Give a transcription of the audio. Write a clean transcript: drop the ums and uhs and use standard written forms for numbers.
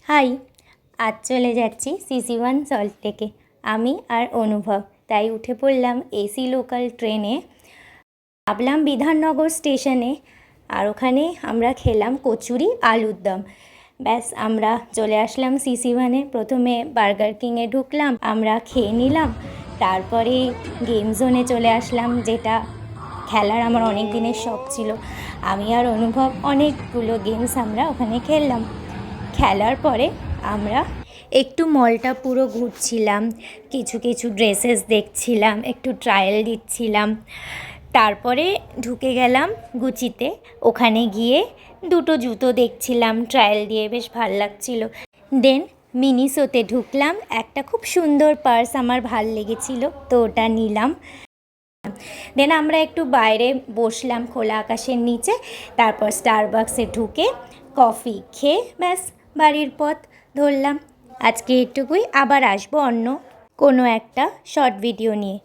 High, আজ চলে যাচ্ছি CC1 সল্টলেকে আমি আর অনুভব। তাই উঠে পড়লাম এসি লোকাল ট্রেনে, নামলাম বিধাননগর স্টেশনে। আর ওখানে আমরা খেলাম কচুরি আলুর দম। ব্যাস আমরা চলে আসলাম CC1-এ। প্রথমে বার্গার কিংয়ে ঢুকলাম, আমরা খেয়ে নিলাম। তারপরে গেম জোনে চলে আসলাম, যেটা খেলার আমার অনেক দিনের শখ ছিল। আমি আর অনুভব অনেকগুলো গেমস আমরা ওখানে খেললাম। খেলার পরে আমরা একটু মলটা পুরো ঘুরছিলাম, কিছু কিছু ড্রেসেস দেখছিলাম, একটু ট্রায়াল দিচ্ছিলাম। তারপরে ঢুকে গেলাম গুচিতে। ওখানে গিয়ে দুটো জুতো দেখছিলাম, ট্রায়াল দিয়ে বেশ ভাল লাগছিল। দেন মিনিসোতে ঢুকলাম, একটা খুব সুন্দর পার্স আমার ভাল লেগেছিল, তো ওটা নিলাম। দেন আমরা একটু বাইরে বসলাম খোলা আকাশের নিচে। তারপর স্টারবাক্সে ঢুকে কফি খেয়ে ব্যাস বাড়ির পথ ধরলাম। আজকে এটুকুই, আবার আসবো অন্য কোনো একটা শর্ট ভিডিও নিয়ে।